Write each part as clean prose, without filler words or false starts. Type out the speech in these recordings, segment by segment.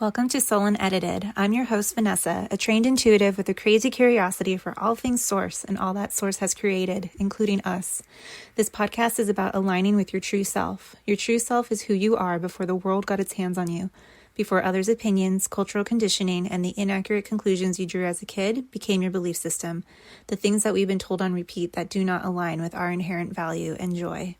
Welcome to Soul Unedited. I'm your host, Vanessa, a trained intuitive with a crazy curiosity for all things Source and all that Source has created, including us. This podcast is about aligning with your true self. Your true self is who you are before the world got its hands on you, before others' opinions, cultural conditioning, and the inaccurate conclusions you drew as a kid became your belief system, the things that we've been told on repeat that do not align with our inherent value and joy.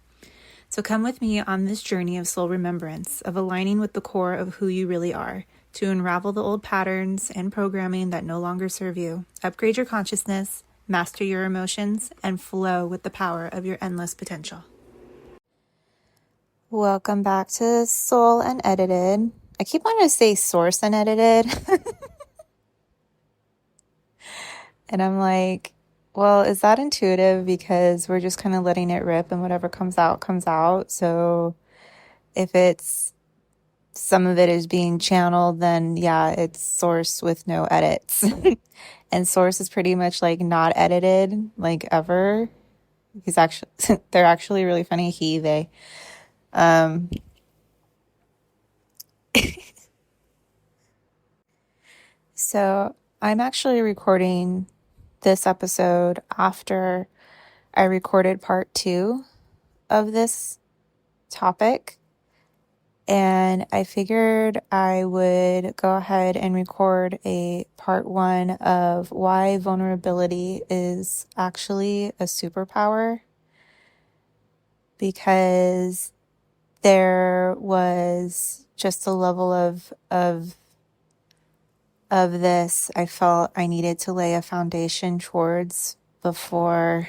So come with me on this journey of soul remembrance, of aligning with the core of who you really are, to unravel the old patterns and programming that no longer serve you, upgrade your consciousness, master your emotions, and flow with the power of your endless potential. Welcome back to Soul Unedited. I keep wanting to say Source Unedited. And I'm like, well, is that intuitive? Because we're just kind of letting it rip and whatever comes out, comes out. So if it's some of it is being channeled, then yeah, it's Source with no edits. And Source is pretty much like not edited, like ever. He's actually, they're actually really funny. They. So I'm actually recording this episode after I recorded part 2 of this topic, and I figured I would go ahead and record a part 1 of why vulnerability is actually a superpower, because there was just a level of this I felt I needed to lay a foundation towards before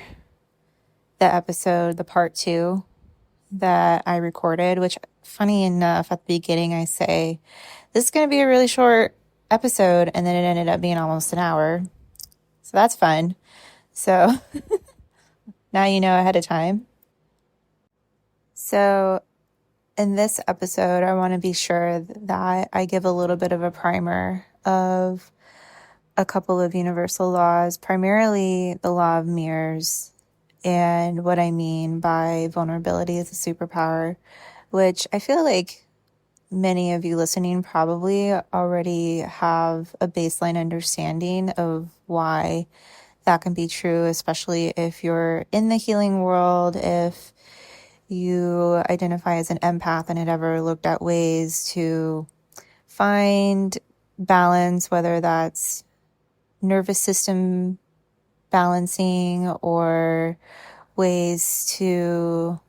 the part 2 that I recorded, which funny enough, at the beginning I say, this is going to be a really short episode, and then it ended up being almost an hour. So that's fun. So now you know ahead of time. So in this episode, I want to be sure that I give a little bit of a primer of a couple of universal laws, primarily the law of mirrors, and what I mean by vulnerability as a superpower, which I feel like many of you listening probably already have a baseline understanding of why that can be true, especially if you're in the healing world, if you identify as an empath and had ever looked at ways to find balance, whether that's nervous system balancing or ways to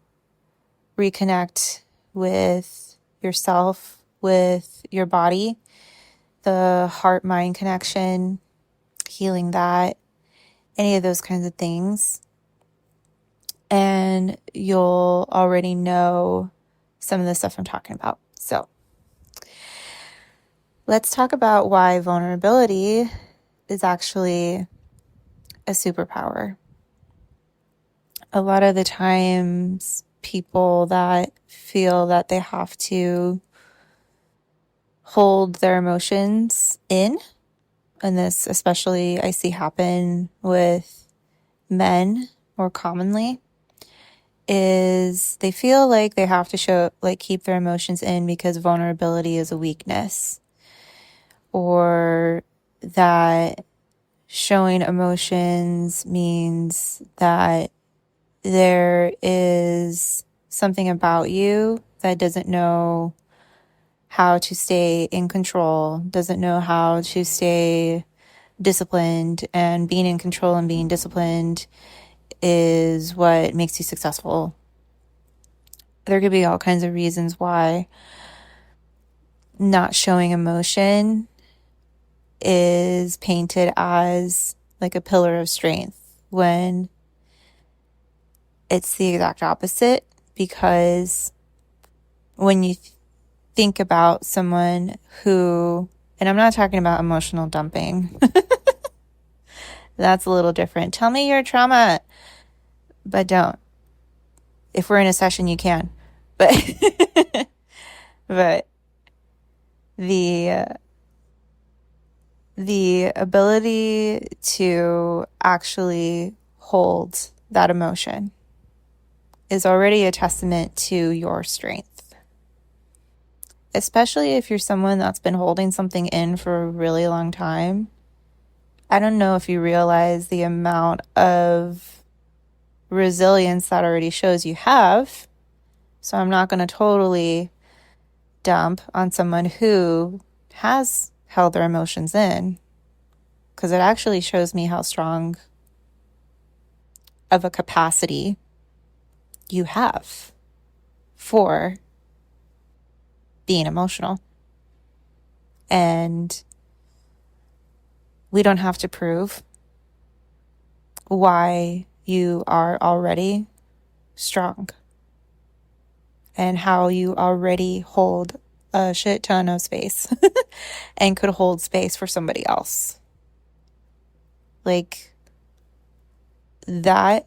reconnect with yourself, with your body, the heart-mind connection, healing that, any of those kinds of things. And you'll already know some of the stuff I'm talking about. So let's talk about why vulnerability is actually a superpower. A lot of the times, people that feel that they have to hold their emotions in, and this especially I see happen with men more commonly, is they feel like they have to keep their emotions in because vulnerability is a weakness, or that showing emotions means that there is something about you that doesn't know how to stay in control, doesn't know how to stay disciplined, and being in control and being disciplined is what makes you successful. There could be all kinds of reasons why not showing emotion is painted as like a pillar of strength, when it's the exact opposite. Because when you think about someone who, and I'm not talking about emotional dumping, that's a little different. Tell me your trauma, but don't. If we're in a session, you can. But but the ability to actually hold that emotion is already a testament to your strength. especially if you're someone that's been holding something in for a really long time. I don't know if you realize the amount of resilience that already shows you have. So I'm not going to totally dump on someone who has held their emotions in, because it actually shows me how strong of a capacity you have for being emotional. And we don't have to prove why you are already strong and how you already hold a shit ton of space and could hold space for somebody else. Like, that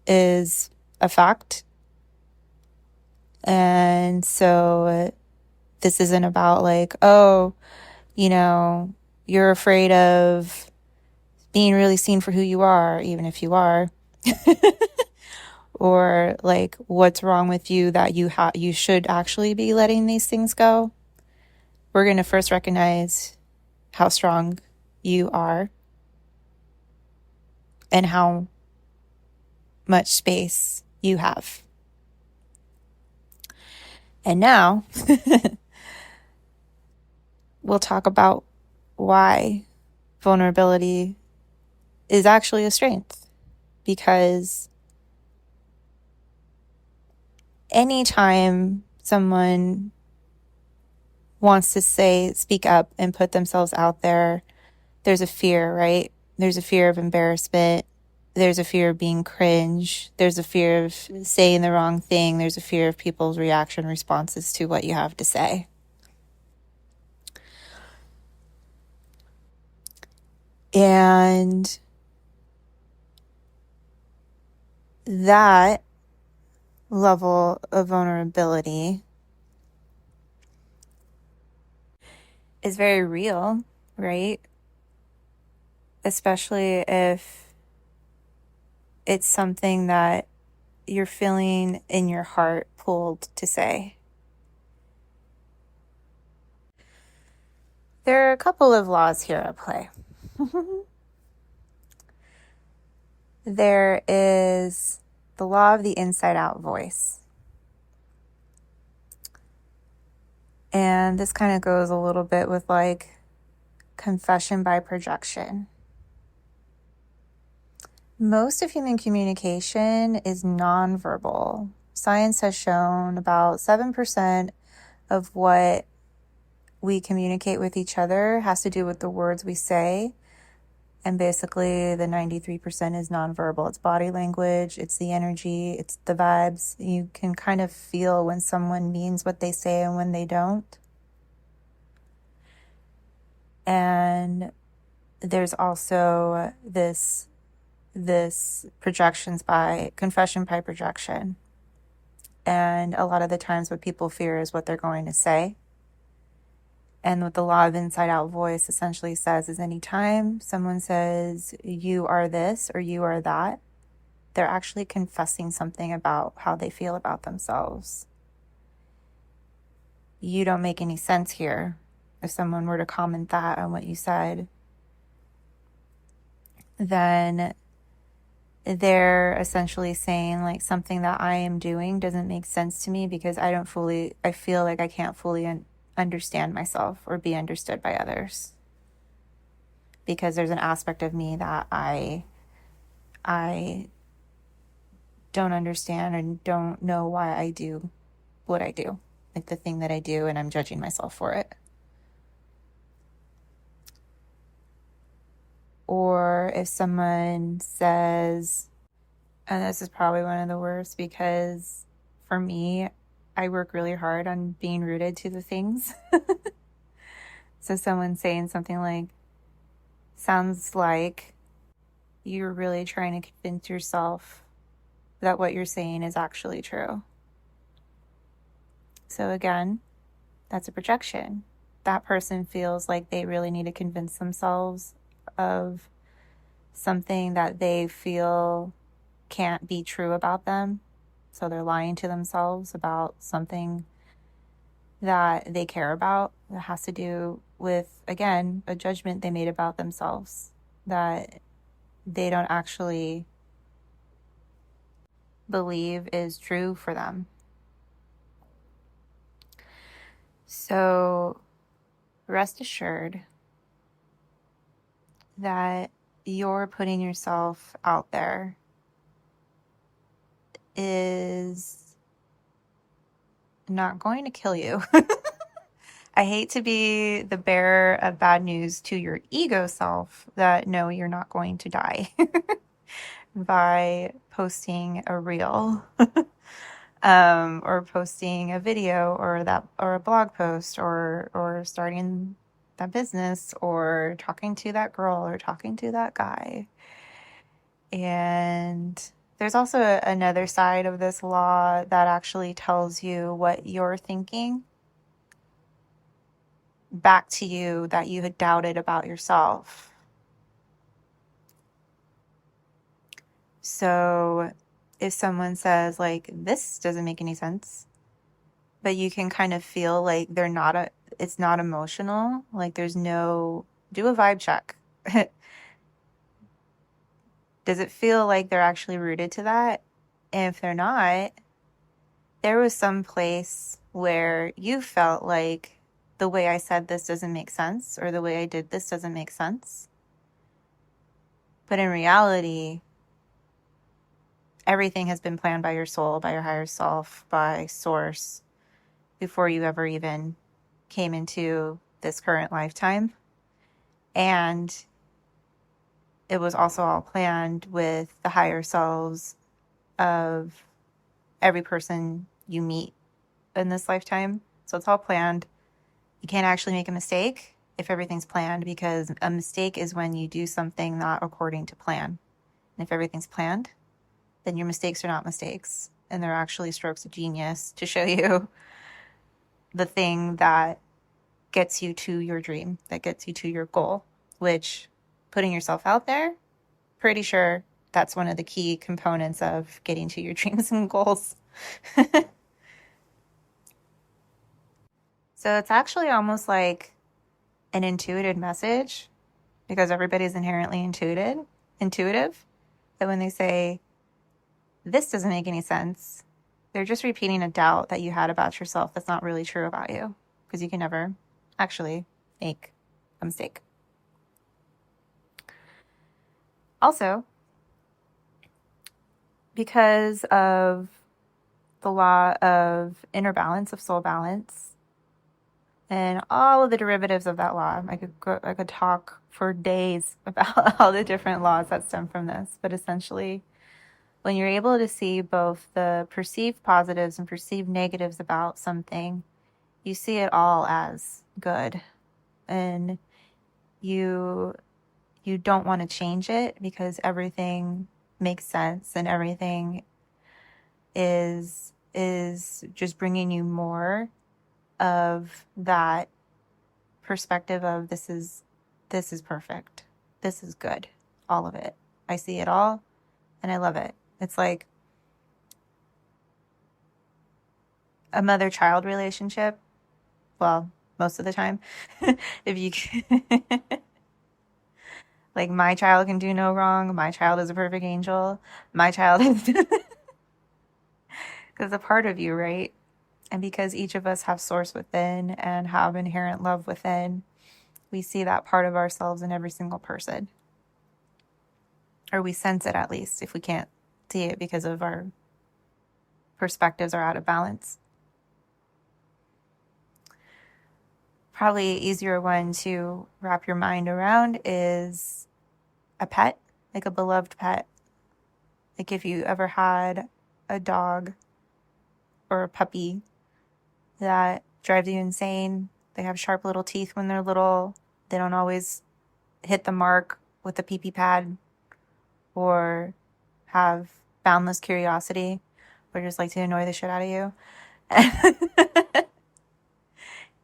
is a fact. And so this isn't about like, oh, you're afraid of being really seen for who you are, even if you are. Or like, what's wrong with you that you should actually be letting these things go. We're going to first recognize how strong you are and how much space you have. And now we'll talk about why vulnerability is actually a strength. Because anytime someone wants to speak up and put themselves out there, there's a fear, right? There's a fear of embarrassment. There's a fear of being cringe. There's a fear of saying the wrong thing. There's a fear of people's responses to what you have to say. And that level of vulnerability is very real, right? Especially if it's something that you're feeling in your heart pulled to say. There are a couple of laws here at play. There is the law of the inside out voice. And this kind of goes a little bit with like confession by projection. Most of human communication is nonverbal. Science has shown about 7% of what we communicate with each other has to do with the words we say. And basically the 93% is nonverbal. It's body language, it's the energy, it's the vibes. You can kind of feel when someone means what they say and when they don't. And there's also this confession by projection. And a lot of the times what people fear is what they're going to say. And what the law of inside out voice essentially says is anytime someone says you are this or you are that, they're actually confessing something about how they feel about themselves. You don't make any sense here. If someone were to comment that on what you said, then they're essentially saying like something that I am doing doesn't make sense to me because I feel like I can't fully understand myself or be understood by others. Because there's an aspect of me that I don't understand and don't know why I do what I do, like the thing that I do, and I'm judging myself for it. Or if someone says, and this is probably one of the worst because for me, I work really hard on being rooted to the things. So someone saying something like, sounds like you're really trying to convince yourself that what you're saying is actually true. So again, that's a projection. That person feels like they really need to convince themselves of something that they feel can't be true about them. So they're lying to themselves about something that they care about. That has to do with, again, a judgment they made about themselves that they don't actually believe is true for them. So rest assured that you're putting yourself out there is not going to kill you. I hate to be the bearer of bad news to your ego self that no, you're not going to die by posting a reel or posting a video or a blog post or starting that business or talking to that girl or talking to that guy. And there's also another side of this law that actually tells you what you're thinking back to you that you had doubted about yourself. So if someone says like, this doesn't make any sense, but you can kind of feel like it's not emotional. Like do a vibe check. Does it feel like they're actually rooted to that? And if they're not, there was some place where you felt like the way I said this doesn't make sense, or the way I did this doesn't make sense. But in reality, everything has been planned by your soul, by your higher self, by source, before you ever even came into this current lifetime. And it was also all planned with the higher selves of every person you meet in this lifetime. So it's all planned. You can't actually make a mistake if everything's planned, because a mistake is when you do something not according to plan. And if everything's planned, then your mistakes are not mistakes. And they're actually strokes of genius to show you the thing that gets you to your dream, that gets you to your goal, which putting yourself out there, pretty sure that's one of the key components of getting to your dreams and goals. So it's actually almost like an intuitive message, because everybody's inherently intuitive. That when they say, this doesn't make any sense, they're just repeating a doubt that you had about yourself that's not really true about you, because you can never actually make a mistake. Also, because of the law of inner balance, of soul balance, and all of the derivatives of that law. I could talk for days about all the different laws that stem from this. But essentially, when you're able to see both the perceived positives and perceived negatives about something, you see it all as good. And you don't want to change it, because everything makes sense and everything is just bringing you more of that perspective of this is perfect. This is good. All of it. I see it all and I love it. It's like a mother-child relationship. Well, most of the time. If you like, my child can do no wrong. My child is a perfect angel. My child is because a part of you, right? And because each of us have source within and have inherent love within, we see that part of ourselves in every single person. Or we sense it, at least, if we can't see it because of our perspectives are out of balance. Probably easier one to wrap your mind around is a pet, like a beloved pet. Like if you ever had a dog or a puppy that drives you insane. They have sharp little teeth when they're little. They don't always hit the mark with a pee-pee pad, or have boundless curiosity, or just like to annoy the shit out of you.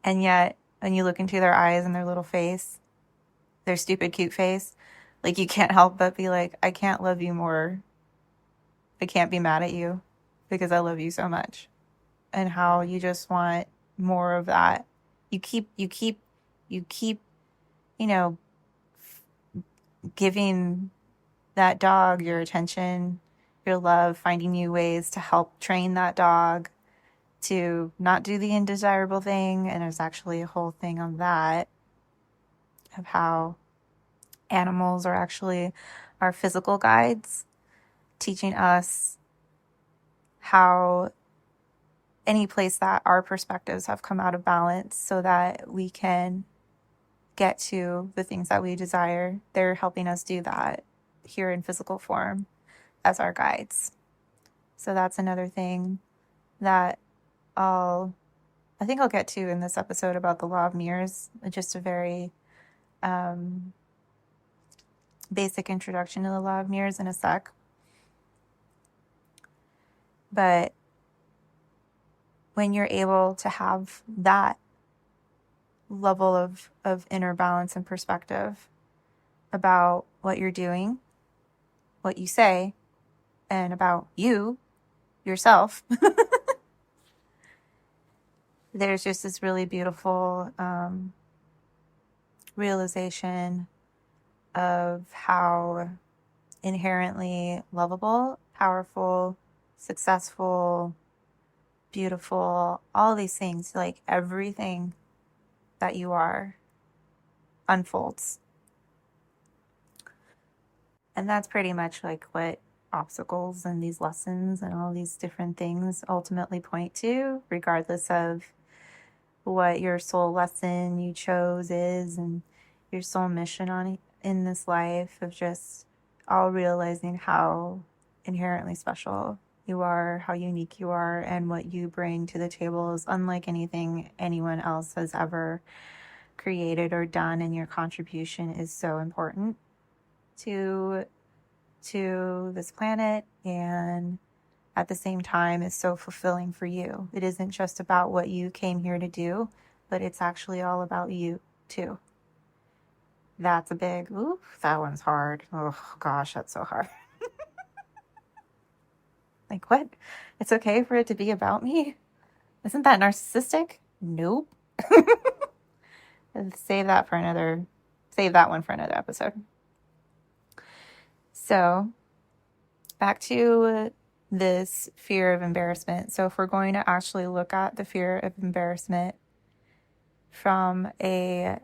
And yet, when you look into their eyes and their little face, their stupid, cute face, like you can't help but be like, I can't love you more. I can't be mad at you because I love you so much. And how you just want more of that. You keep, you know, giving that dog your attention, your love, finding new ways to help train that dog to not do the undesirable thing. And there's actually a whole thing on that, of how animals are actually our physical guides, teaching us how any place that our perspectives have come out of balance so that we can get to the things that we desire. They're helping us do that here in physical form as our guides. So that's another thing that I think I'll get to in this episode about the law of mirrors. Just a very basic introduction to the law of mirrors in a sec. But when you're able to have that level of inner balance and perspective about what you're doing, what you say, and about yourself, there's just this really beautiful realization of how inherently lovable, powerful, successful, beautiful, all these things, like everything that you are unfolds. And that's pretty much like what obstacles and these lessons and all these different things ultimately point to, regardless of what your soul lesson you chose is and your soul mission in this life, of just all realizing how inherently special you are, how unique you are, and what you bring to the table is unlike anything anyone else has ever created or done, and your contribution is so important to this planet, and at the same time is so fulfilling for you. It isn't just about what you came here to do, but it's actually all about you too. That's a big, ooh, that one's hard. Oh gosh, that's so hard. Like, what? It's okay for it to be about me? Isn't that narcissistic? Nope. Save that one for another episode. So, back to this fear of embarrassment. So if we're going to actually look at the fear of embarrassment from a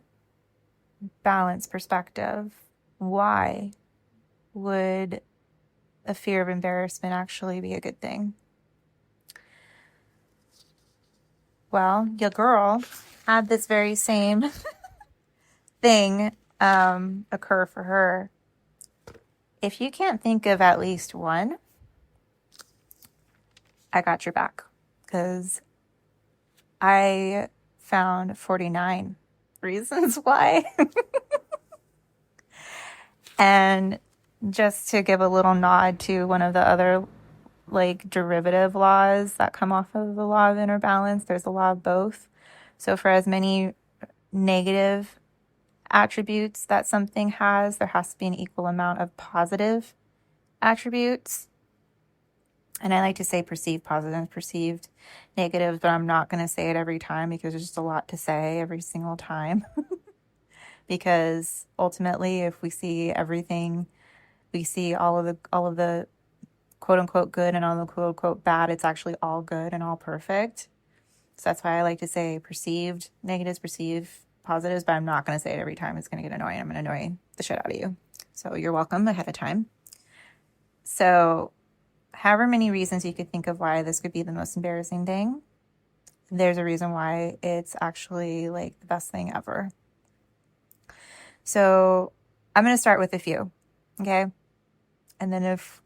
balanced perspective, why would a fear of embarrassment actually be a good thing? Well, your girl had this very same thing occur for her. If you can't think of at least one, I got your back, because I found 49 reasons why. And just to give a little nod to one of the other like derivative laws that come off of the law of inner balance, there's a law of both. So for as many negative attributes that something has, there has to be an equal amount of positive attributes. And I like to say perceived positive and perceived negative, but I'm not going to say it every time because there's just a lot to say every single time. Because ultimately, if we see everything, we see all of the quote unquote good and all the quote unquote bad, it's actually all good and all perfect. So that's why I like to say perceived negatives, perceived positives, but I'm not going to say it every time. It's going to get annoying. I'm going to annoy the shit out of you. So you're welcome ahead of time. So however many reasons you could think of why this could be the most embarrassing thing, there's a reason why it's actually like the best thing ever. So I'm going to start with a few, okay? And then if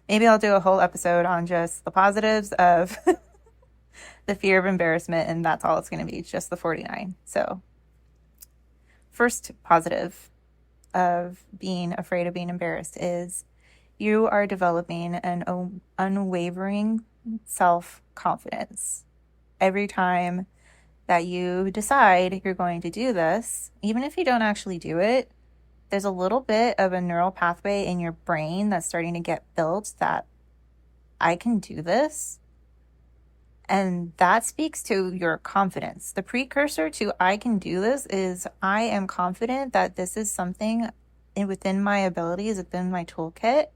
maybe I'll do a whole episode on just the positives of the fear of embarrassment, and that's all it's going to be, just the 49. So first positive of being afraid of being embarrassed is you are developing an unwavering self-confidence. Every time that you decide you're going to do this, even if you don't actually do it, there's a little bit of a neural pathway in your brain that's starting to get built that I can do this. And that speaks to your confidence. The precursor to I can do this is I am confident that this is something within my abilities, within my toolkit.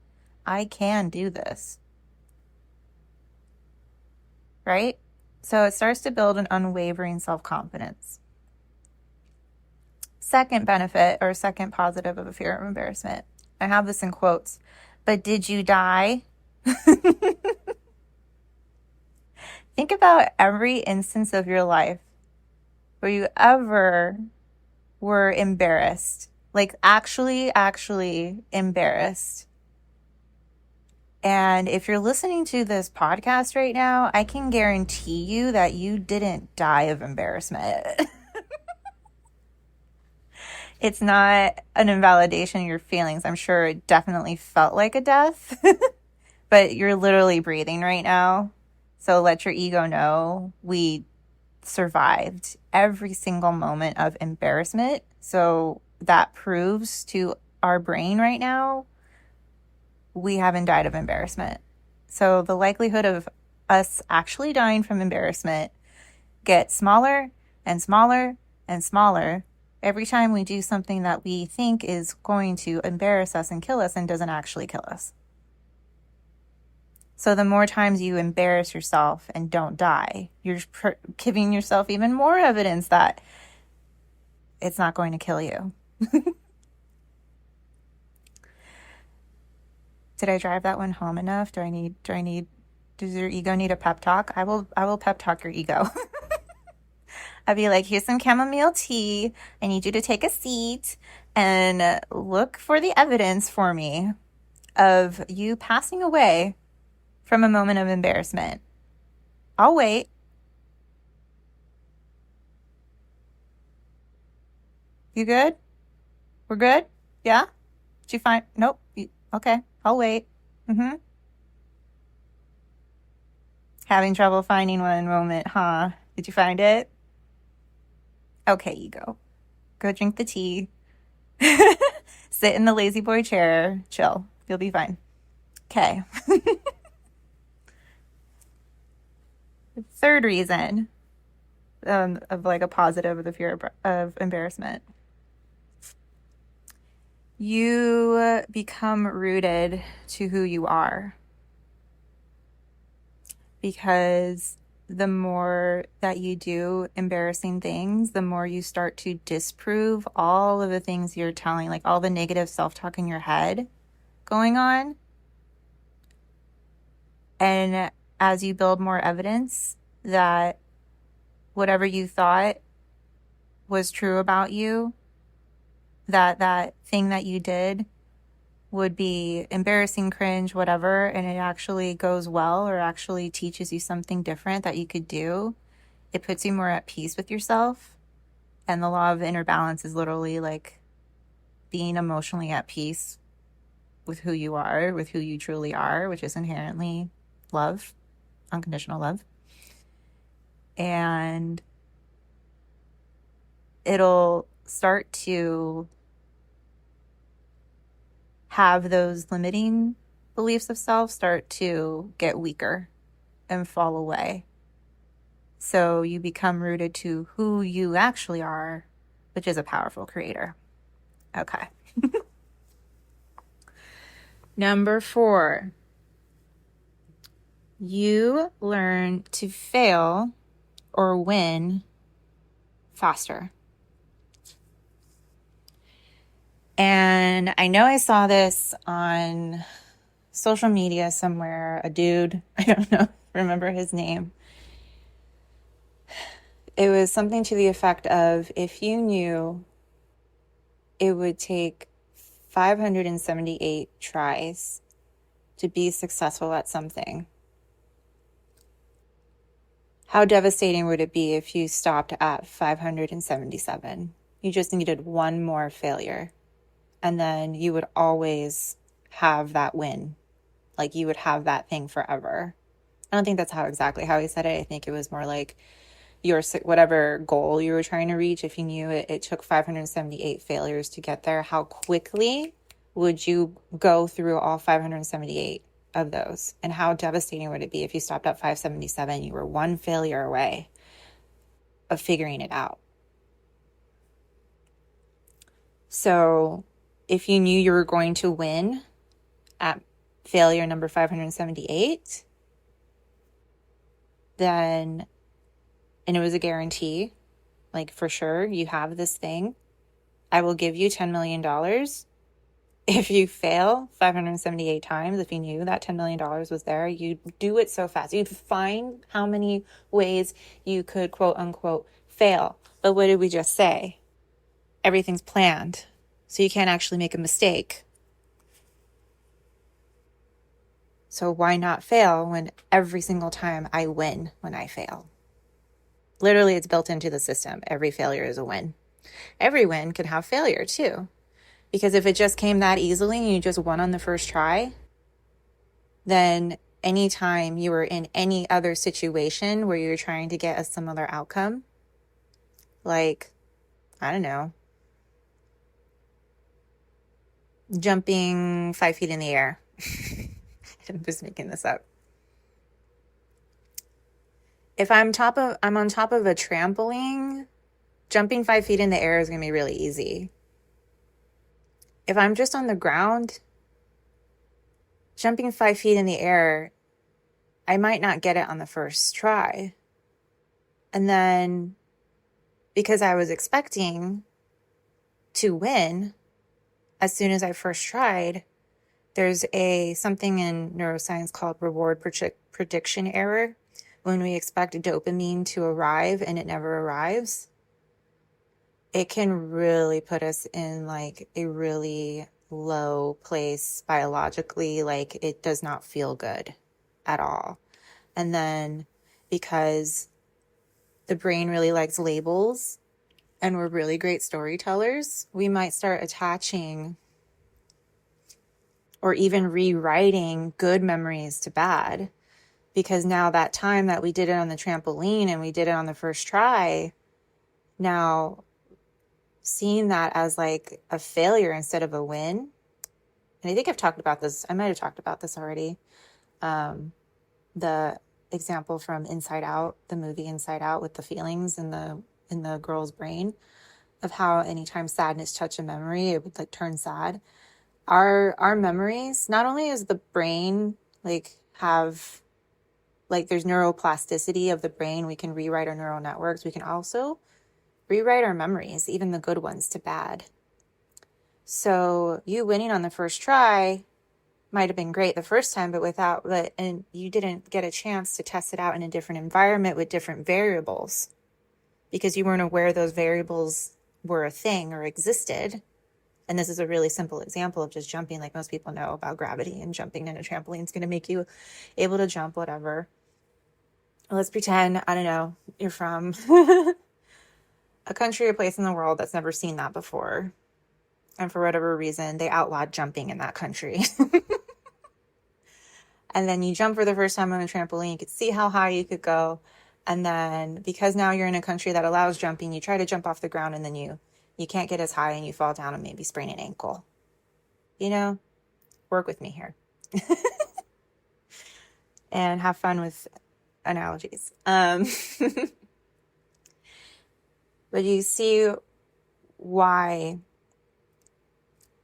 I can do this. Right? So it starts to build an unwavering self-confidence. Second benefit or second positive of a fear of embarrassment. I have this in quotes. But did you die? Think about every instance of your life where you ever were embarrassed, like actually embarrassed. And if you're listening to this podcast right now, I can guarantee you that you didn't die of embarrassment. It's not an invalidation of your feelings. I'm sure it definitely felt like a death, but you're literally breathing right now. So let your ego know we survived every single moment of embarrassment. So that proves to our brain right now we haven't died of embarrassment. So the likelihood of us actually dying from embarrassment gets smaller and smaller and smaller every time we do something that we think is going to embarrass us and kill us and doesn't actually kill us. So the more times you embarrass yourself and don't die, you're giving yourself even more evidence that it's not going to kill you. Did I drive that one home enough? Does your ego need a pep talk? I will pep talk your ego. I'd be like, here's some chamomile tea. I need you to take a seat and look for the evidence for me of you passing away from a moment of embarrassment. I'll wait. You good? We're good? Yeah? Did you find? Nope. Okay. I'll wait. Having trouble finding one moment, huh? Did you find it? Okay, ego. Go drink the tea. Sit in the lazy boy chair. Chill. You'll be fine. Okay. Third reason of like a positive of the fear of embarrassment. You become rooted to who you are. Because the more that you do embarrassing things, the more you start to disprove all of the things you're telling, like all the negative self-talk in your head going on. And as you build more evidence that whatever you thought was true about you, that thing that you did would be embarrassing, cringe, whatever, and it actually goes well or actually teaches you something different that you could do, it puts you more at peace with yourself. And the law of inner balance is literally like being emotionally at peace with who you are, with who you truly are, which is inherently love, unconditional love. And it'll start to have those limiting beliefs of self start to get weaker and fall away. So you become rooted to who you actually are, which is a powerful creator. Okay. Number 4, you learn to fail or win faster. And I know I saw this on social media somewhere, a dude, I don't know, remember his name. It was something to the effect of, if you knew it would take 578 tries to be successful at something, how devastating would it be if you stopped at 577? You just needed one more failure. And then you would always have that win. Like you would have that thing forever. I don't think that's exactly how he said it. I think it was more like your whatever goal you were trying to reach. If you knew it took 578 failures to get there, how quickly would you go through all 578? of those. And how devastating would it be if you stopped at 577? You were one failure away of figuring it out. So if you knew you were going to win at failure number 578, then, and it was a guarantee, like for sure, you have this thing, I will give you $10 million. If you fail 578 times, if you knew that $10 million was there, you'd do it so fast. You'd find how many ways you could, quote unquote, fail. But what did we just say? Everything's planned, so you can't actually make a mistake. So why not fail when every single time I win when I fail? Literally, it's built into the system. Every failure is a win. Every win could have failure too. Because if it just came that easily and you just won on the first try, then anytime you were in any other situation where you're trying to get a similar outcome, like, I don't know, jumping 5 feet in the air. I'm just making this up. If I'm on top of a trampoline, jumping 5 feet in the air is going to be really easy. If I'm just on the ground, jumping 5 feet in the air, I might not get it on the first try. And then, because I was expecting to win as soon as I first tried, there's something in neuroscience called reward prediction error. When we expect dopamine to arrive and it never arrives, it can really put us in like a really low place biologically. Like it does not feel good at all. And then because the brain really likes labels and we're really great storytellers, we might start attaching or even rewriting good memories to bad. Because now that time that we did it on the trampoline and we did it on the first try, now seeing that as like a failure instead of a win. And I think I've talked about this. I might have talked about this already. The example from Inside Out, the movie Inside Out, with the feelings in the girl's brain, of how anytime sadness touched a memory, it would like turn sad. Our memories, not only is the brain like have like there's neuroplasticity of the brain, we can rewrite our neural networks. We can also rewrite our memories, even the good ones, to bad. So you winning on the first try might have been great the first time, and you didn't get a chance to test it out in a different environment with different variables because you weren't aware those variables were a thing or existed. And this is a really simple example of just jumping. Like most people know about gravity, and jumping in a trampoline is going to make you able to jump, whatever. Let's pretend, I don't know, you're from a country or place in the world that's never seen that before. And for whatever reason, they outlawed jumping in that country. And then you jump for the first time on a trampoline, you could see how high you could go. And then because now you're in a country that allows jumping, you try to jump off the ground and then you can't get as high and you fall down and maybe sprain an ankle. You know, work with me here. And have fun with analogies. But you see why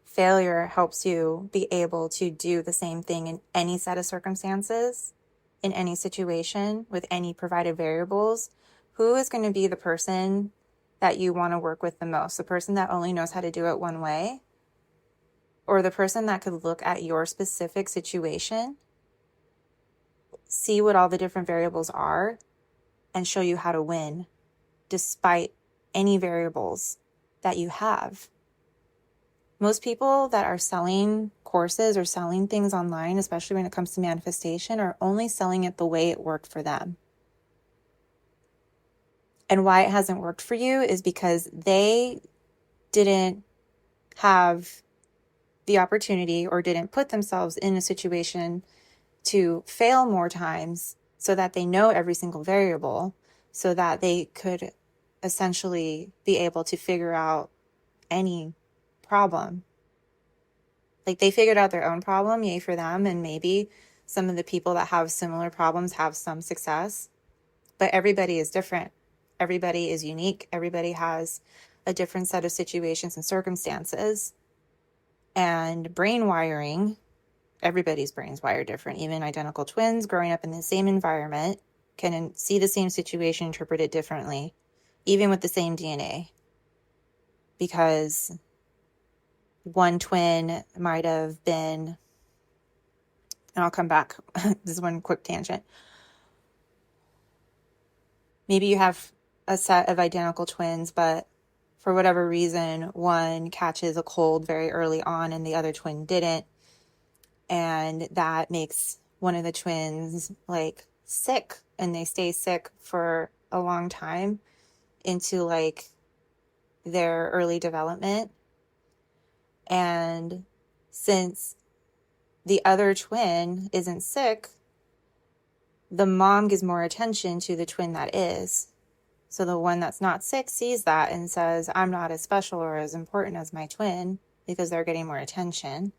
failure helps you be able to do the same thing in any set of circumstances, in any situation, with any provided variables. Who is going to be the person that you want to work with the most? The person that only knows how to do it one way? Or the person that could look at your specific situation, see what all the different variables are, and show you how to win despite any variables that you have? Most people that are selling courses or selling things online, especially when it comes to manifestation, are only selling it the way it worked for them. And why it hasn't worked for you is because they didn't have the opportunity or didn't put themselves in a situation to fail more times so that they know every single variable, so that they could essentially be able to figure out any problem. Like they figured out their own problem, yay for them, and maybe some of the people that have similar problems have some success, but everybody is different. Everybody is unique. Everybody has a different set of situations and circumstances. And brain wiring, everybody's brain's wired different. Even identical twins growing up in the same environment can see the same situation, interpret it differently, even with the same DNA. Because one twin might have been, and I'll come back, this is one quick tangent. Maybe you have a set of identical twins, but for whatever reason, one catches a cold very early on and the other twin didn't. And that makes one of the twins like sick, and they stay sick for a long time into like their early development. And since the other twin isn't sick, the mom gives more attention to the twin that is. So the one that's not sick sees that and says, I'm not as special or as important as my twin because they're getting more attention.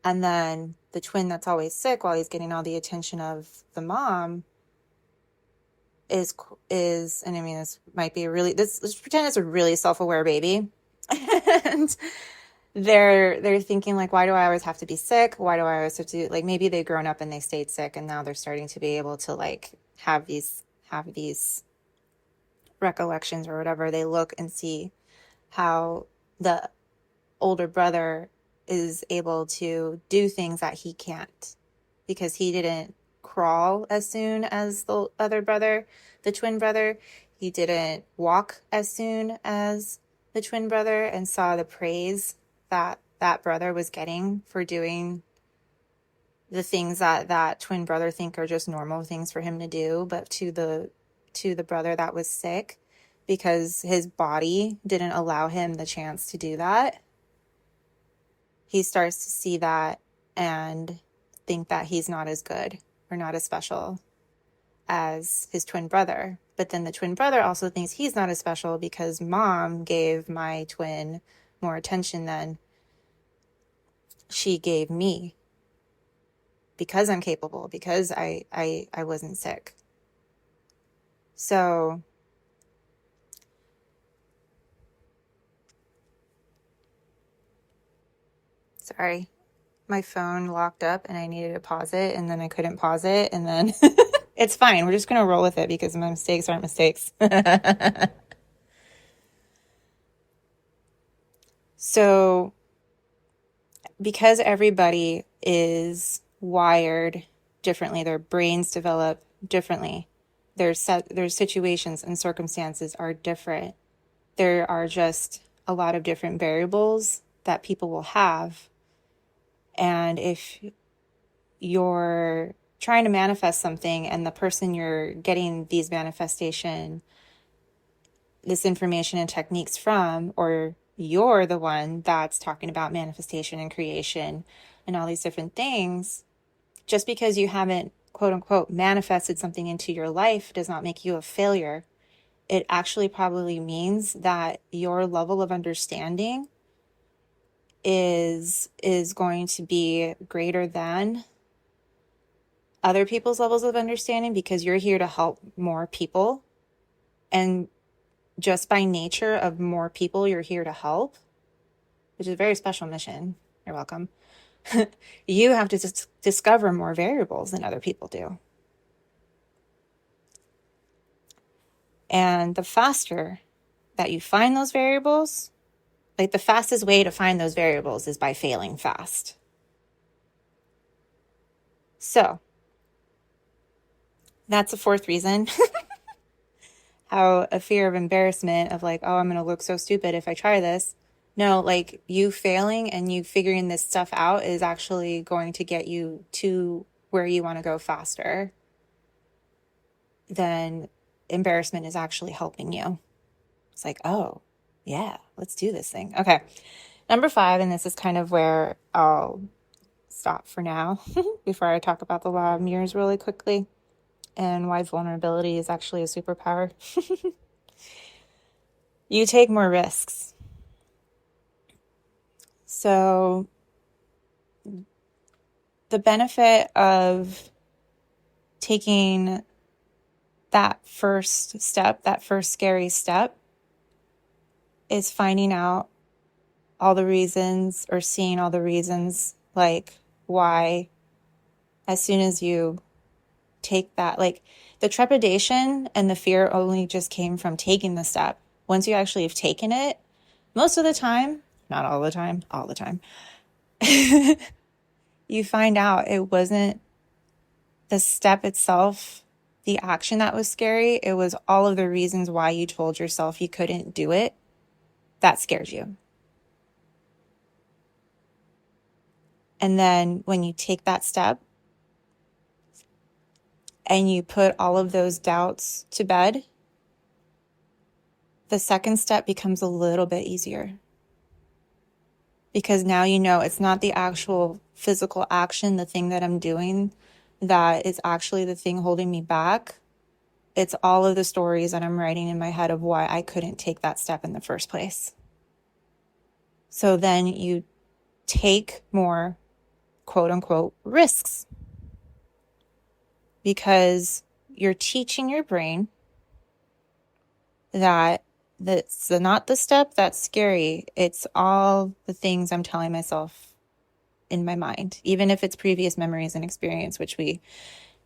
And then the twin that's always sick while he's getting all the attention of the mom is, and I mean, this might be let's pretend it's a really self-aware baby. And they're thinking like, why do I always have to be sick? Why do I always have to, like, maybe they've grown up and they stayed sick and now they're starting to be able to like have these recollections or whatever. They look and see how the older brother is able to do things that he can't because he didn't crawl as soon as the other brother, the twin brother. He didn't walk as soon as the twin brother, and saw the praise that that brother was getting for doing the things that that twin brother think are just normal things for him to do, but to the brother that was sick, because his body didn't allow him the chance to do that, he starts to see that and think that he's not as good or not as special as his twin brother. But then the twin brother also thinks he's not as special because mom gave my twin more attention than she gave me because I'm capable, because I wasn't sick. So sorry, my phone locked up and I needed to pause it and then I couldn't pause it, and then it's fine. We're just going to roll with it because my mistakes aren't mistakes. So because everybody is wired differently, their brains develop differently, their situations and circumstances are different. There are just a lot of different variables that people will have. And if you're trying to manifest something and the person you're getting this information and techniques from, or you're the one that's talking about manifestation and creation and all these different things, just because you haven't, quote unquote, manifested something into your life does not make you a failure. It actually probably means that your level of understanding is going to be greater than other people's levels of understanding, because you're here to help more people. And just by nature of more people you're here to help, which is a very special mission, you're welcome, you have to discover more variables than other people do. And the faster that you find those variables, like the fastest way to find those variables is by failing fast. So that's the fourth reason how a fear of embarrassment of like, oh, I'm going to look so stupid if I try this. No, like you failing and you figuring this stuff out is actually going to get you to where you want to go faster than embarrassment is actually helping you. It's like, oh, yeah, let's do this thing. Okay. Number 5, and this is kind of where I'll stop for now before I talk about the law of mirrors really quickly and why vulnerability is actually a superpower. You take more risks. So the benefit of taking that first step, that first scary step, is finding out all the reasons or seeing all the reasons, like why, as soon as you take that, like the trepidation and the fear only just came from taking the step. Once you actually have taken it, most of the time, not all the time, all the time, you find out it wasn't the step itself, the action that was scary. It was all of the reasons why you told yourself you couldn't do it that scared you. And then when you take that step and you put all of those doubts to bed, the second step becomes a little bit easier. Because now you know it's not the actual physical action, the thing that I'm doing, that is actually the thing holding me back. It's all of the stories that I'm writing in my head of why I couldn't take that step in the first place. So then you take more quote unquote risks, because you're teaching your brain that that's not the step that's scary. It's all the things I'm telling myself in my mind, even if it's previous memories and experience, which we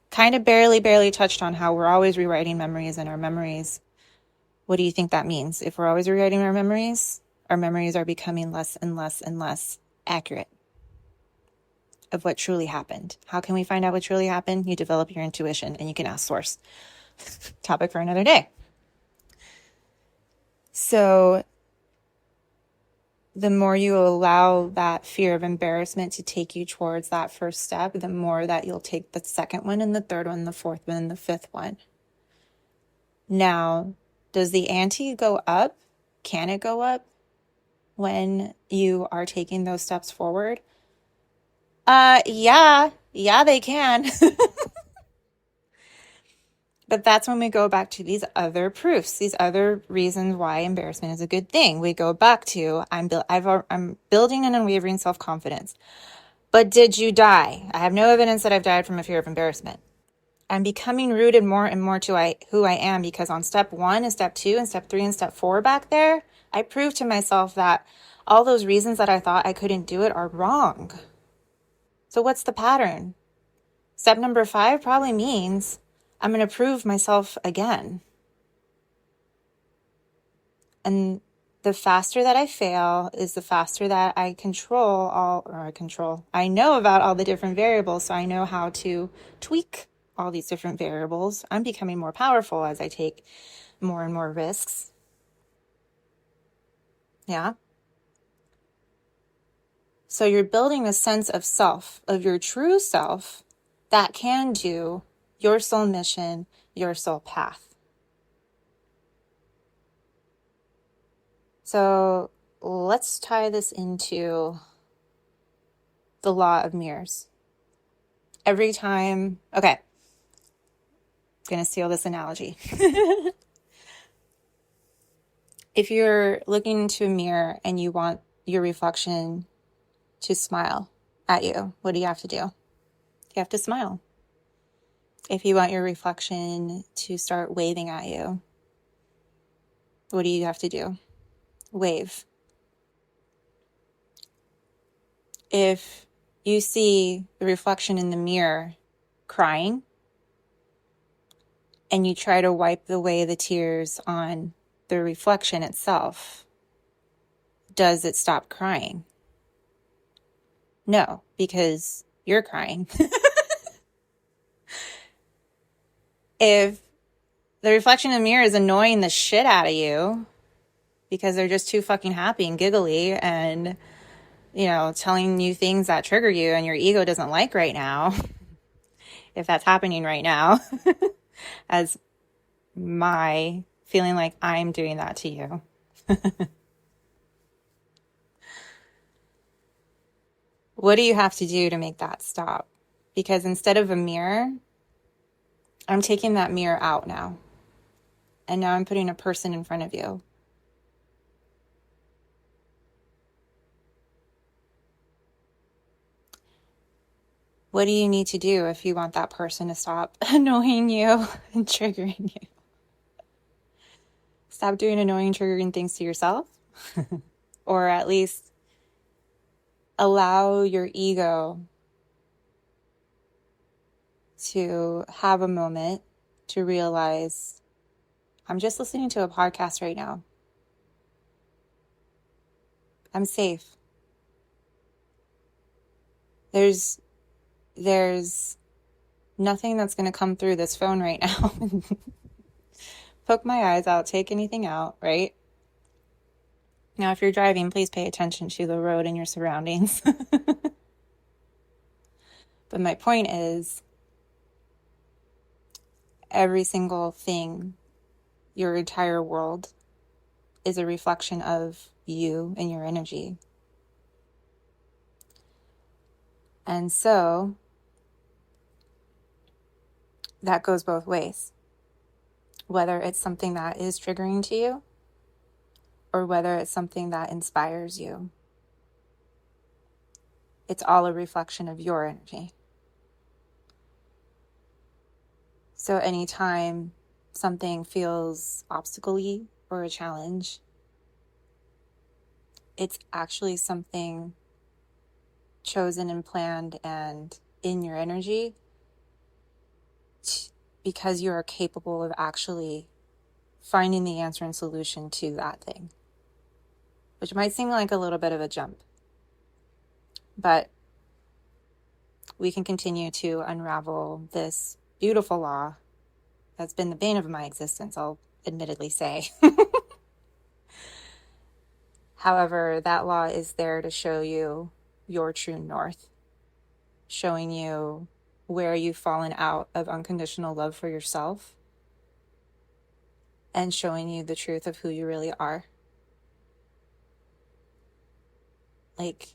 kind of barely touched on, how we're always rewriting memories, and our memories, what do you think that means? If we're always rewriting our memories are becoming less and less and less accurate of what truly happened. How can we find out what truly happened? You develop your intuition, and you can ask source. Topic for another day. So the more you allow that fear of embarrassment to take you towards that first step, the more that you'll take the second one and the third one, the fourth one, and the fifth one. Now, does the ante go up? Can it go up when you are taking those steps forward? Yeah, they can. But that's when we go back to these other proofs, these other reasons why embarrassment is a good thing. We go back to, I'm building an unwavering self-confidence. But did you die? I have no evidence that I've died from a fear of embarrassment. I'm becoming rooted more and more to who I am, because on step 1 and step 2 and step 3 and step 4 back there, I proved to myself that all those reasons that I thought I couldn't do it are wrong. So what's the pattern? Step number 5 probably means I'm going to prove myself again. And the faster that I fail is the faster that I I know about all the different variables, so I know how to tweak all these different variables. I'm becoming more powerful as I take more and more risks. Yeah. So you're building a sense of self, of your true self, that can do your soul mission, your soul path. So let's tie this into the law of mirrors. Every time, okay, I'm going to steal this analogy. If you're looking into a mirror and you want your reflection to smile at you, what do you have to do? You have to smile. If you want your reflection to start waving at you, what do you have to do? Wave. If you see the reflection in the mirror crying and you try to wipe away the tears on the reflection itself, does it stop crying? No, because you're crying. If the reflection in the mirror is annoying the shit out of you because they're just too fucking happy and giggly and, telling you things that trigger you and your ego doesn't like right now, if that's happening right now, as my feeling like I'm doing that to you. What do you have to do to make that stop? Because instead of a mirror, I'm taking that mirror out now. And now I'm putting a person in front of you. What do you need to do if you want that person to stop annoying you and triggering you? Stop doing annoying, triggering things to yourself. Or at least allow your ego to have a moment to realize, I'm just listening to a podcast right now. I'm safe. There's nothing that's going to come through this phone right now. Poke my eyes out, take anything out, right? Now, if you're driving, please pay attention to the road and your surroundings. But my point is, every single thing, your entire world, is a reflection of you and your energy. And so, that goes both ways. Whether it's something that is triggering to you, or whether it's something that inspires you. It's all a reflection of your energy. So anytime something feels obstacle-y or a challenge, it's actually something chosen and planned and in your energy because you are capable of actually finding the answer and solution to that thing. Which might seem like a little bit of a jump. But we can continue to unravel this beautiful law that's been the bane of my existence, I'll admittedly say. However, that law is there to show you your true north, showing you where you've fallen out of unconditional love for yourself, and showing you the truth of who you really are. Like,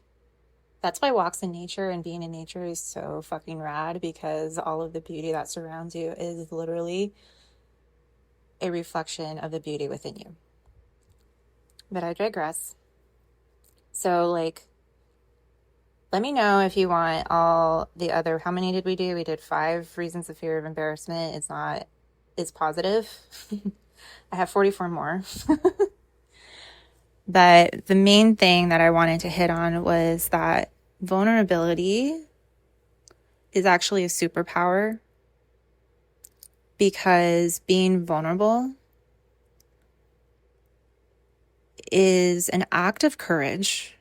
that's why walks in nature and being in nature is so fucking rad, because all of the beauty that surrounds you is literally a reflection of the beauty within you. But I digress. So, like, let me know if you want all the other, how many did we do? We did 5 reasons of fear of embarrassment. It's positive. I have 44 more. But the main thing that I wanted to hit on was that vulnerability is actually a superpower, because being vulnerable is an act of courage.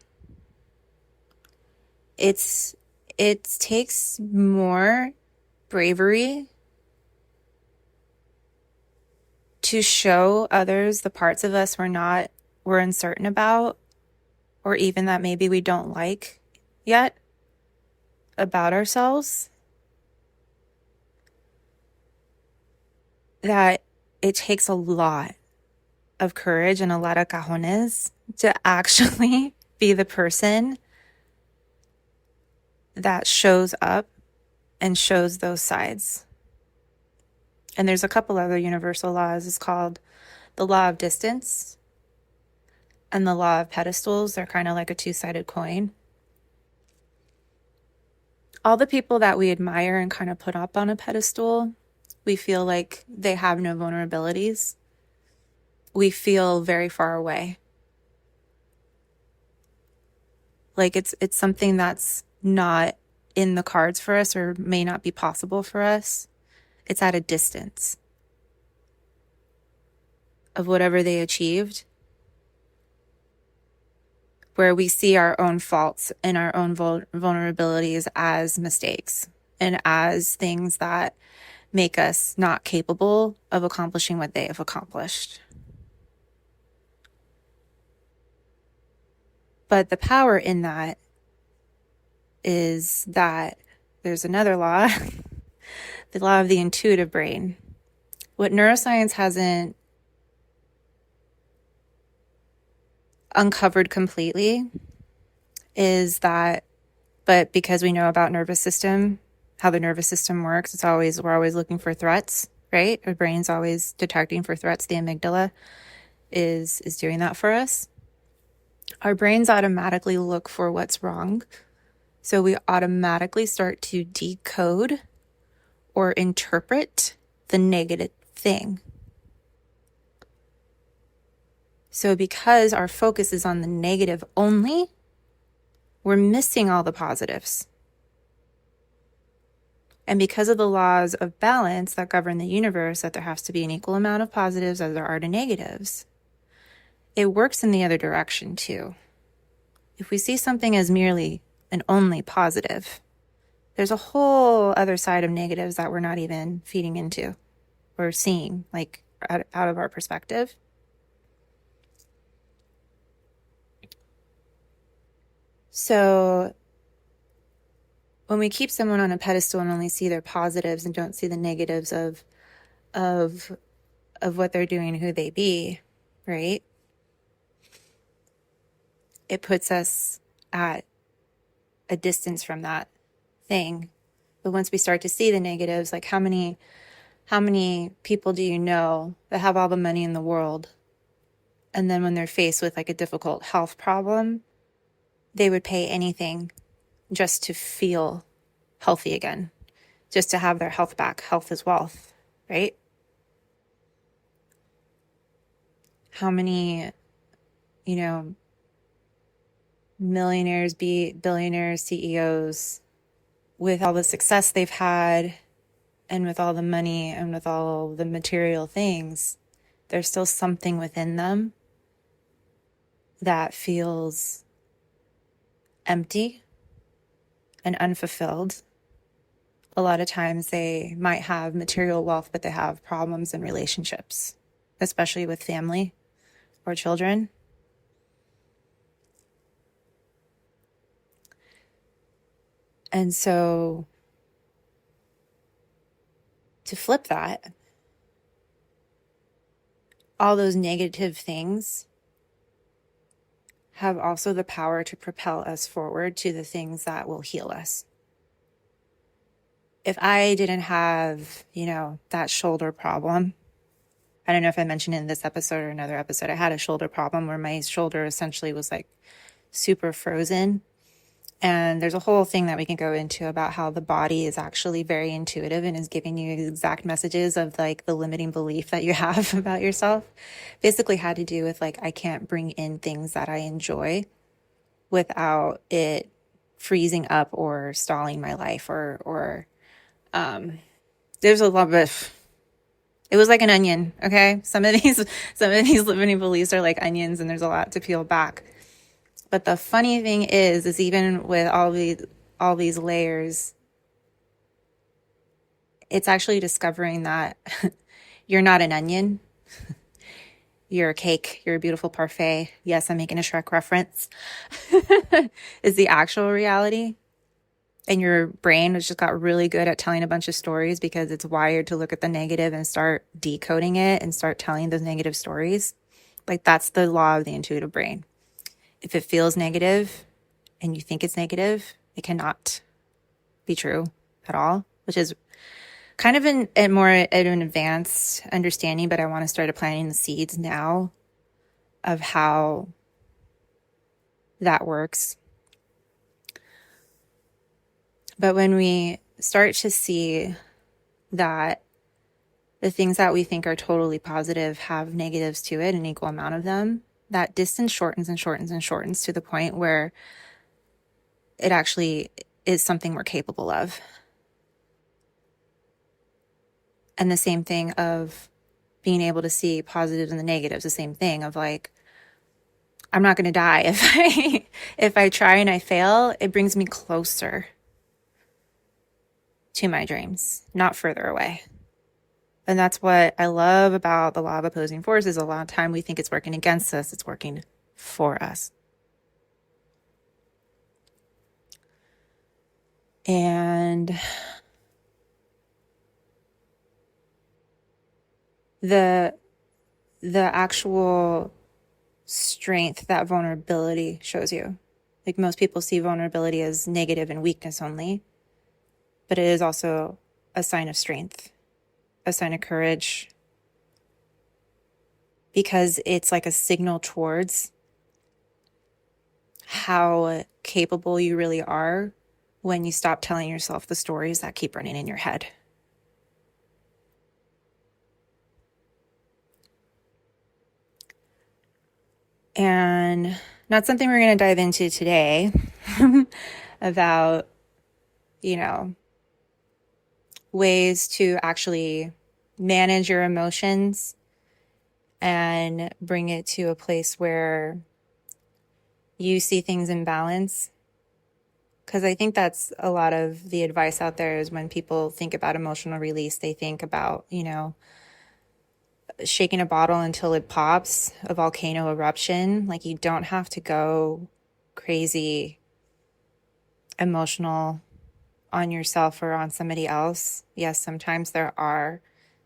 It takes more bravery to show others the parts of us we're uncertain about, or even that maybe we don't like yet about ourselves, that it takes a lot of courage and a lot of cajones to actually be the person that shows up and shows those sides. And there's a couple other universal laws. It's called the law of distance and the law of pedestals. They're kind of like a two-sided coin. All the people that we admire and kind of put up on a pedestal, we feel like they have no vulnerabilities. We feel very far away. Like it's something that's not in the cards for us, or may not be possible for us. It's at a distance of whatever they achieved, where we see our own faults and our own vulnerabilities as mistakes and as things that make us not capable of accomplishing what they have accomplished. But the power in that is that there's another law, the law of the intuitive brain. What neuroscience hasn't uncovered completely is that, but because we know about nervous system, how the nervous system works, we're always looking for threats, right? Our brain's always detecting for threats. The amygdala is doing that for us. Our brains automatically look for what's wrong So we automatically start to decode or interpret the negative thing. So because our focus is on the negative only, we're missing all the positives. And because of the laws of balance that govern the universe, that there has to be an equal amount of positives as there are to negatives, it works in the other direction too. If we see something as merely and only positive, there's a whole other side of negatives that we're not even feeding into or seeing, like out of our perspective. So when we keep someone on a pedestal and only see their positives and don't see the negatives of what they're doing, who they be, right? It puts us at a distance from that thing. But once we start to see the negatives, like how many people do you know that have all the money in the world, and then when they're faced with like a difficult health problem, they would pay anything just to feel healthy again, just to have their health back. Health is wealth, right? How many, millionaires, billionaires, CEOs, with all the success they've had and with all the money and with all the material things, there's still something within them that feels empty and unfulfilled. A lot of times they might have material wealth, but they have problems in relationships, especially with family or children. And so to flip that, all those negative things have also the power to propel us forward to the things that will heal us. If I didn't have, that shoulder problem, I don't know if I mentioned it in this episode or another episode, I had a shoulder problem where my shoulder essentially was like super frozen. And there's a whole thing that we can go into about how the body is actually very intuitive and is giving you exact messages of like the limiting belief that you have about yourself. Basically had to do with like, I can't bring in things that I enjoy without it freezing up or stalling my life or there's a lot of, it was like an onion. Okay. Some of these limiting beliefs are like onions and there's a lot to peel back. But the funny thing is even with all these layers, it's actually discovering that you're not an onion. You're a cake. You're a beautiful parfait. Yes, I'm making a Shrek reference. Is the actual reality. And your brain has just got really good at telling a bunch of stories because it's wired to look at the negative and start decoding it and start telling those negative stories. Like that's the law of the intuitive brain. If it feels negative and you think it's negative, it cannot be true at all, which is kind of an advanced understanding, but I want to start planting the seeds now of how that works. But when we start to see that the things that we think are totally positive have negatives to it, an equal amount of them, that distance shortens and shortens and shortens to the point where it actually is something we're capable of. And the same thing of being able to see positives and the negatives, the same thing of like, I'm not going to die. If I try and I fail, it brings me closer to my dreams, not further away. And that's what I love about the law of opposing forces. A lot of time we think it's working against us. It's working for us. And the actual strength that vulnerability shows you. Like most people see vulnerability as negative and weakness only, but it is also a sign of strength, a sign of courage, because it's like a signal towards how capable you really are when you stop telling yourself the stories that keep running in your head. And not something we're going to dive into today about, ways to actually manage your emotions and bring it to a place where you see things in balance. Because I think that's a lot of the advice out there is when people think about emotional release, they think about, shaking a bottle until it pops, a volcano eruption. Like, you don't have to go crazy emotional on yourself or on somebody else. Yes, sometimes there are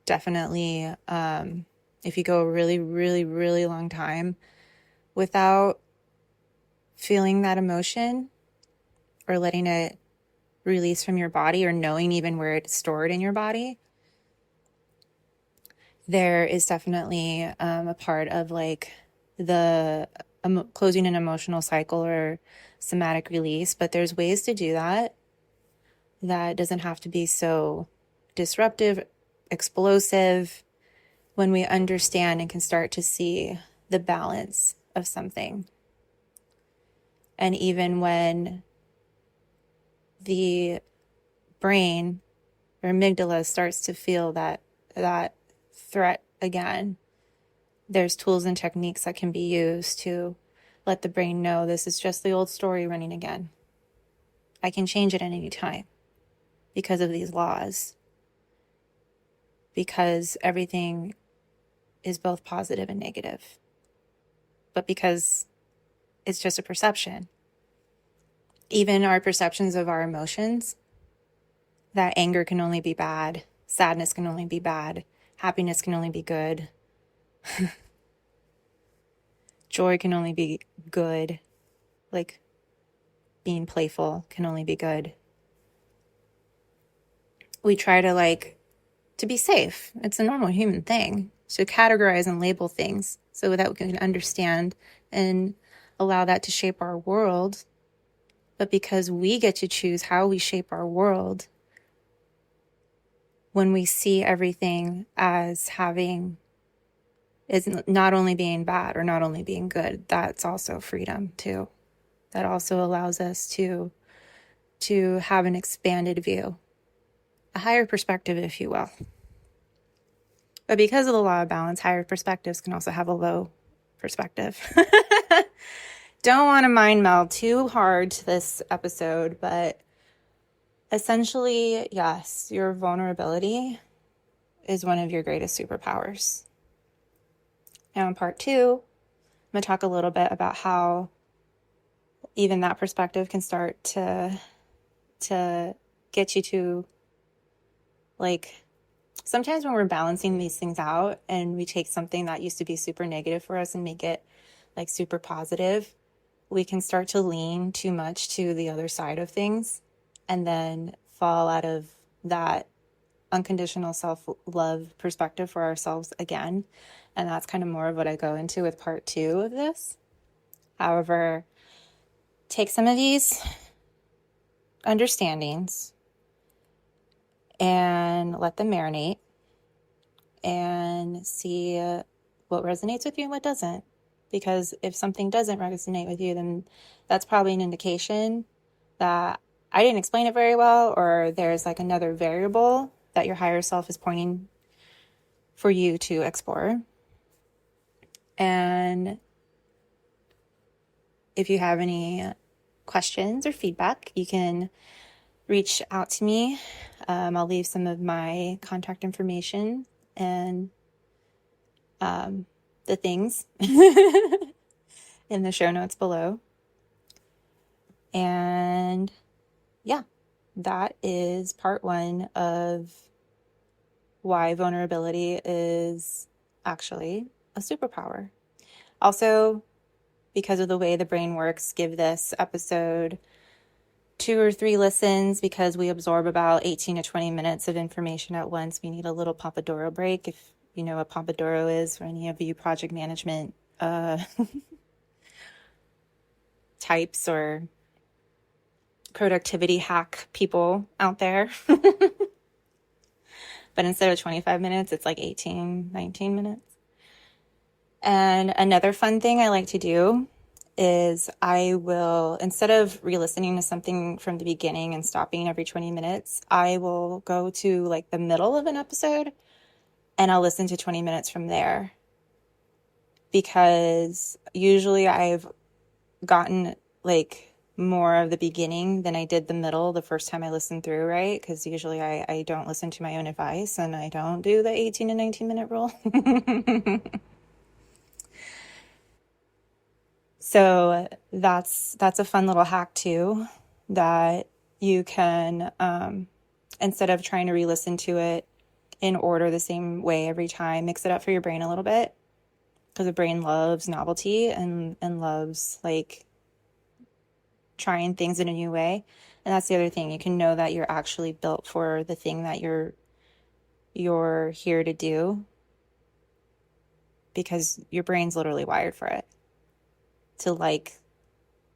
definitely, if you go a really, really, really long time without feeling that emotion or letting it release from your body or knowing even where it's stored in your body, there is definitely a part of like the closing an emotional cycle or somatic release. But there's ways to do that doesn't have to be so disruptive, explosive, when we understand and can start to see the balance of something. And even when the brain or amygdala starts to feel that threat again, there's tools and techniques that can be used to let the brain know this is just the old story running again. I can change it at any time because of these laws, because everything is both positive and negative, but because it's just a perception. Even our perceptions of our emotions, that anger can only be bad, sadness can only be bad, happiness can only be good, joy can only be good, like being playful can only be good. We try to be safe. It's a normal human thing to categorize and label things so that we can understand and allow that to shape our world. But because we get to choose how we shape our world, when we see everything as is not only being bad or not only being good, that's also freedom too. That also allows us to have an expanded view, a higher perspective, if you will. But because of the law of balance, higher perspectives can also have a low perspective. Don't want to mind meld too hard to this episode, but essentially, yes, your vulnerability is one of your greatest superpowers. Now in part 2, I'm going to talk a little bit about how even that perspective can start to get you to, like, sometimes when we're balancing these things out and we take something that used to be super negative for us and make it like super positive, we can start to lean too much to the other side of things and then fall out of that unconditional self-love perspective for ourselves again. And that's kind of more of what I go into with part 2 of this. However, take some of these understandings and let them marinate and see what resonates with you and what doesn't. Because if something doesn't resonate with you, then that's probably an indication that I didn't explain it very well, or there's like another variable that your higher self is pointing for you to explore. And if you have any questions or feedback, you can reach out to me. I'll leave some of my contact information and the things in the show notes below. And yeah, that is part 1 of why vulnerability is actually a superpower. Also, because of the way the brain works, give this episode 2 or 3 listens because we absorb about 18 to 20 minutes of information at once. We need a little Pomodoro break. If you know what Pomodoro is, for any of you project management types or productivity hack people out there. But instead of 25 minutes, it's like 18, 19 minutes. And another fun thing I like to do is I will, instead of re-listening to something from the beginning and stopping every 20 minutes, I will go to like the middle of an episode and I'll listen to 20 minutes from there. Because usually I've gotten like more of the beginning than I did the middle the first time I listened through, right? Because usually I don't listen to my own advice and I don't do the 18 to 19 minute rule. So that's a fun little hack too, that you can, instead of trying to re-listen to it in order the same way every time, mix it up for your brain a little bit, because the brain loves novelty and loves like trying things in a new way. And that's the other thing. You can know that you're actually built for the thing that you're here to do, because your brain's literally wired for it, to like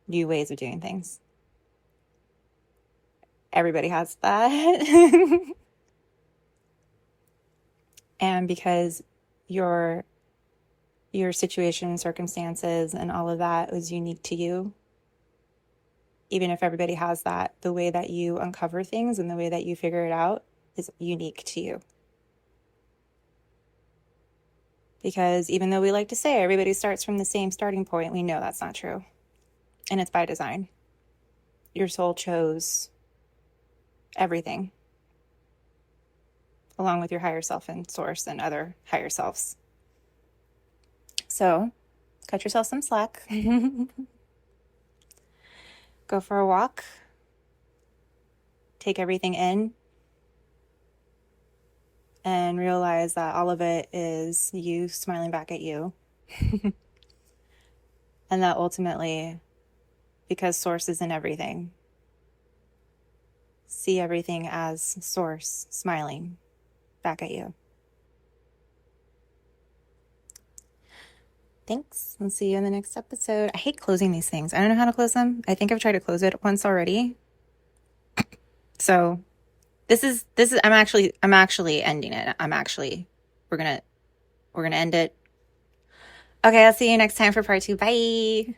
new ways of doing things. Everybody has that. And because your situation, circumstances, and all of that is unique to you, even if everybody has that, the way that you uncover things and the way that you figure it out is unique to you. Because even though we like to say everybody starts from the same starting point, we know that's not true. And it's by design. Your soul chose everything, along with your higher self and source and other higher selves. So, cut yourself some slack. Go for a walk. Take everything in. And realize that all of it is you smiling back at you. And that ultimately, because source is in everything, see everything as source smiling back at you. Thanks. I'll see you in the next episode. I hate closing these things. I don't know how to close them. I think I've tried to close it once already. So this is I'm actually ending it. We're gonna end it. Okay, I'll see you next time for part 2. Bye.